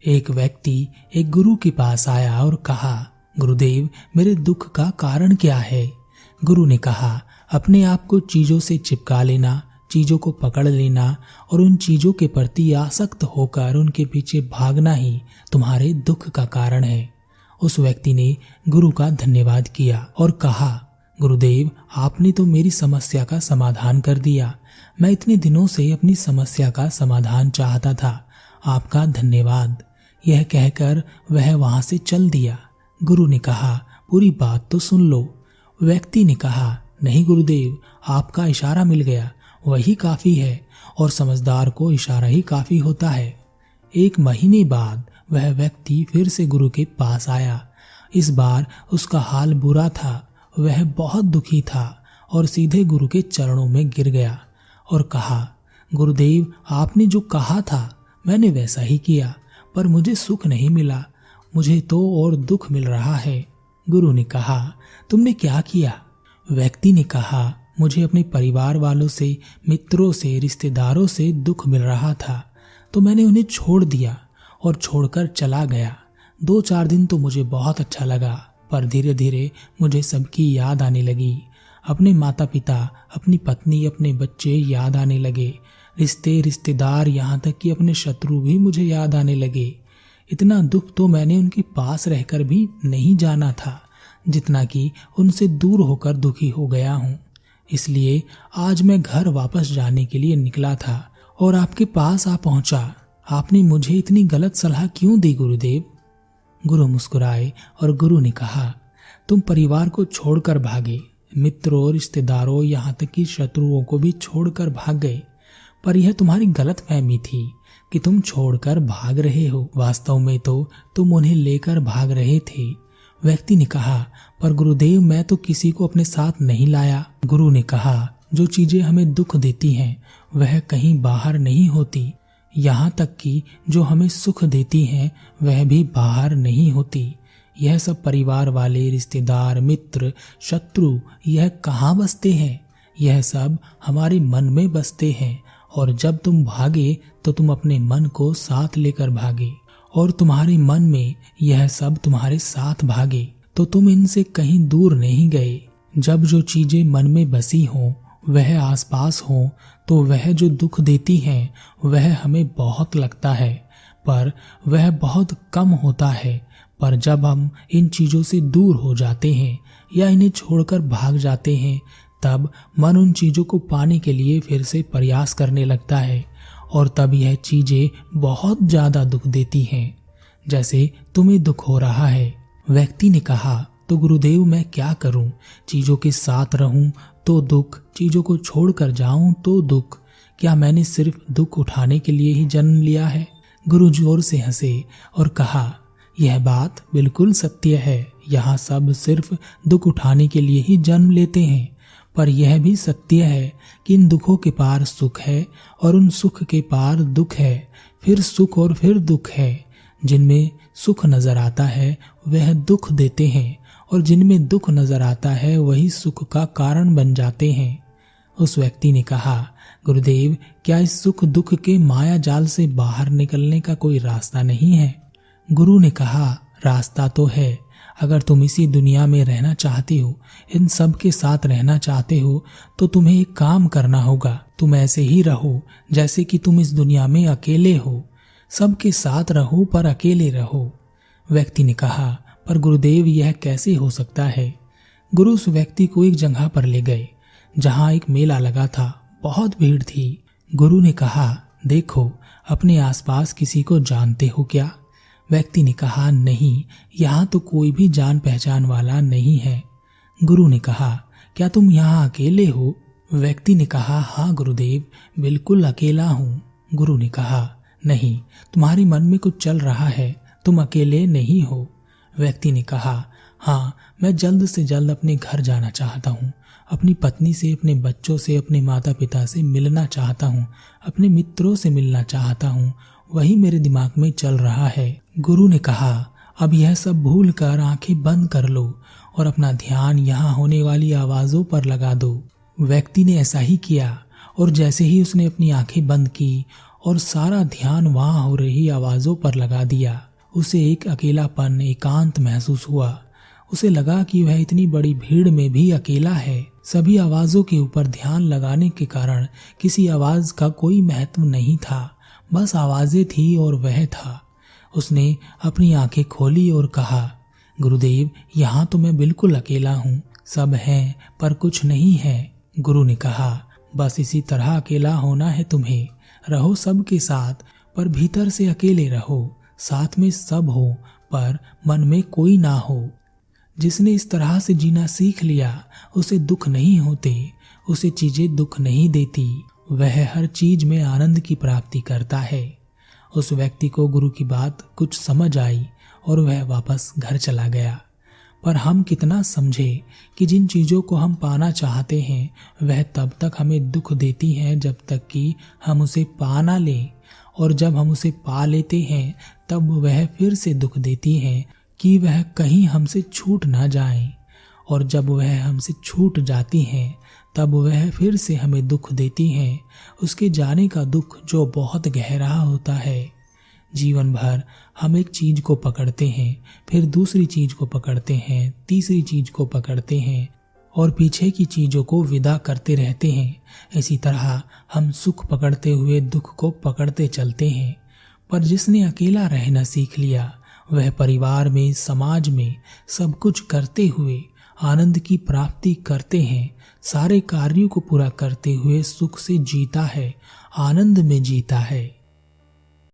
एक व्यक्ति एक गुरु के पास आया और कहा, गुरुदेव, मेरे दुख का कारण क्या है? गुरु ने कहा, अपने आप को चीजों से चिपका लेना, चीजों को पकड़ लेना और उन चीजों के प्रति आसक्त होकर उनके पीछे भागना ही तुम्हारे दुख का कारण है। उस व्यक्ति ने गुरु का धन्यवाद किया और कहा, गुरुदेव, आपने तो मेरी समस्या का समाधान कर दिया। मैं इतने दिनों से अपनी समस्या का समाधान चाहता था। आपका धन्यवाद। यह कहकर वह वहां से चल दिया। गुरु ने कहा, पूरी बात तो सुन लो। व्यक्ति ने कहा, नहीं गुरुदेव, आपका इशारा मिल गया, वही काफी है और समझदार को इशारा ही काफी होता है। 1 महीने बाद वह व्यक्ति फिर से गुरु के पास आया। इस बार उसका हाल बुरा था। वह बहुत दुखी था और सीधे गुरु के चरणों में गिर गया और कहा, गुरुदेव, आपने जो कहा था मैंने वैसा ही किया, पर मुझे सुख नहीं मिला, मुझे तो और दुख मिल रहा है। गुरु ने कहा, तुमने क्या किया? व्यक्ति ने कहा, मुझे अपने परिवार वालों से, मित्रों से, रिश्तेदारों से दुख मिल रहा था, तो मैंने उन्हें छोड़ दिया और छोड़कर चला गया। 2-4 दिन तो मुझे बहुत अच्छा लगा, पर धीरे धीरे मुझे सबकी याद आने लगी। अपने माता पिता, अपनी पत्नी, अपने बच्चे याद आने लगे। रिश्तेदार, यहाँ तक कि अपने शत्रु भी मुझे याद आने लगे। इतना दुख तो मैंने उनके पास रहकर भी नहीं जाना था, जितना कि उनसे दूर होकर दुखी हो गया हूँ। इसलिए आज मैं घर वापस जाने के लिए निकला था और आपके पास आ पहुंचा। आपने मुझे इतनी गलत सलाह क्यों दी गुरुदेव? गुरु मुस्कुराए और गुरु ने कहा, तुम परिवार को छोड़कर भागे, मित्रों, रिश्तेदारों, यहाँ तक कि शत्रुओं को भी छोड़कर भाग गए, पर यह तुम्हारी गलतफहमी थी कि तुम छोड़कर भाग रहे हो। वास्तव में तो तुम उन्हें लेकर भाग रहे थे। व्यक्ति ने कहा, पर गुरुदेव, मैं तो किसी को अपने साथ नहीं लाया। गुरु ने कहा, जो चीजें हमें दुख देती हैं वह कहीं बाहर नहीं होती, यहाँ तक कि जो हमें सुख देती हैं वह भी बाहर नहीं होती। यह सब परिवार वाले, रिश्तेदार, मित्र, शत्रु, यह कहाँ बसते हैं? यह सब हमारे मन में बसते हैं, और जब तुम भागे तो तुम अपने मन को साथ लेकर भागे, और तुम्हारे मन में यह सब तुम्हारे साथ भागे, तो तुम इनसे कहीं दूर नहीं गए। जब जो चीजें मन में बसी हों वह आसपास हों, तो वह जो दुख देती हैं वह हमें बहुत लगता है, पर वह बहुत कम होता है। पर जब हम इन चीजों से दूर हो जाते हैं या इन्हें छोड़कर भाग जाते हैं, तब मन उन चीजों को पाने के लिए फिर से प्रयास करने लगता है, और तब यह चीजें बहुत ज्यादा दुख देती हैं, जैसे तुम्हें दुख हो रहा है। व्यक्ति ने कहा, तो गुरुदेव, मैं क्या करूं? चीजों के साथ रहूं तो दुख, चीजों को छोड़कर जाऊं तो दुख। क्या मैंने सिर्फ दुख उठाने के लिए ही जन्म लिया है? गुरु जोर से हंसे और कहा, यह बात बिल्कुल सत्य है। यहाँ सब सिर्फ दुख उठाने के लिए ही जन्म लेते हैं, पर यह भी सत्य है कि इन दुखों के पार सुख है और उन सुख के पार दुख है, फिर सुख और फिर दुख है। जिनमें सुख नजर आता है वह दुख देते हैं, और जिनमें दुख नजर आता है वही सुख का कारण बन जाते हैं। उस व्यक्ति ने कहा, गुरुदेव, क्या इस सुख दुख के माया जाल से बाहर निकलने का कोई रास्ता नहीं है? गुरु ने कहा, रास्ता तो है। अगर तुम इसी दुनिया में रहना चाहती हो, इन सब के साथ रहना चाहते हो, तो तुम्हें एक काम करना होगा। तुम ऐसे ही रहो जैसे कि तुम इस दुनिया में अकेले हो। सबके साथ रहो पर अकेले रहो। व्यक्ति ने कहा, पर गुरुदेव, यह कैसे हो सकता है? गुरु उस व्यक्ति को एक जगह पर ले गए जहां एक मेला लगा था। बहुत भीड़ थी। गुरु ने कहा, देखो, अपने आसपास किसी को जानते हो क्या? व्यक्ति ने कहा, नहीं, यहाँ तो कोई भी जान पहचान वाला नहीं है। गुरु ने कहा, क्या तुम यहाँ अकेले हो? व्यक्ति ने कहा, हाँ गुरुदेव, बिल्कुल अकेला हूँ। गुरु ने कहा, नहीं, तुम्हारे मन में कुछ चल रहा है, तुम अकेले नहीं हो। व्यक्ति ने कहा, हाँ, मैं जल्द से जल्द अपने घर जाना चाहता हूँ, अपनी पत्नी से, अपने बच्चों से, अपने माता पिता से मिलना चाहता हूँ, अपने मित्रों से मिलना चाहता हूँ, वही मेरे दिमाग में चल रहा है। गुरु ने कहा, अब यह सब भूल कर आंखें बंद कर लो और अपना ध्यान यहाँ होने वाली आवाजों पर लगा दो। व्यक्ति ने ऐसा ही किया, और जैसे ही उसने अपनी आंखें बंद की और सारा ध्यान वहां हो रही आवाजों पर लगा दिया। उसे एक अकेलापन, एकांत महसूस हुआ। उसे लगा कि वह इतनी बड़ी भीड़ में भी अकेला है। सभी आवाजों के ऊपर ध्यान लगाने के कारण किसी आवाज का कोई महत्व नहीं था, बस आवाजें थी और वह था। उसने अपनी आंखें खोली और कहा, गुरुदेव, यहाँ तो मैं बिल्कुल अकेला हूँ। सब हैं पर कुछ नहीं है। गुरु ने कहा, बस इसी तरह अकेला होना है तुम्हें। रहो सबके साथ पर भीतर से अकेले रहो। साथ में सब हो पर मन में कोई ना हो। जिसने इस तरह से जीना सीख लिया उसे दुख नहीं होते, उसे चीजें दुख नहीं देती। वह हर चीज में आनंद की प्राप्ति करता है। उस व्यक्ति को गुरु की बात कुछ समझ आई और वह वापस घर चला गया। पर हम कितना समझे कि जिन चीजों को हम पाना चाहते हैं वह तब तक हमें दुख देती हैं जब तक कि हम उसे पा ना लें, और जब हम उसे पा लेते हैं तब वह फिर से दुख देती हैं कि वह कहीं हमसे छूट ना जाए, और जब वह हमसे छूट जाती हैं तब वह फिर से हमें दुख देती हैं, उसके जाने का दुख जो बहुत गहरा होता है। जीवन भर हम एक चीज को पकड़ते हैं, फिर दूसरी चीज को पकड़ते हैं, तीसरी चीज को पकड़ते हैं और पीछे की चीजों को विदा करते रहते हैं। इसी तरह हम सुख पकड़ते हुए दुख को पकड़ते चलते हैं। पर जिसने अकेला रहना सीख लिया वह परिवार में, समाज में सब कुछ करते हुए आनंद की प्राप्ति करते हैं। सारे कार्यों को पूरा करते हुए सुख से जीता है, आनंद में जीता है।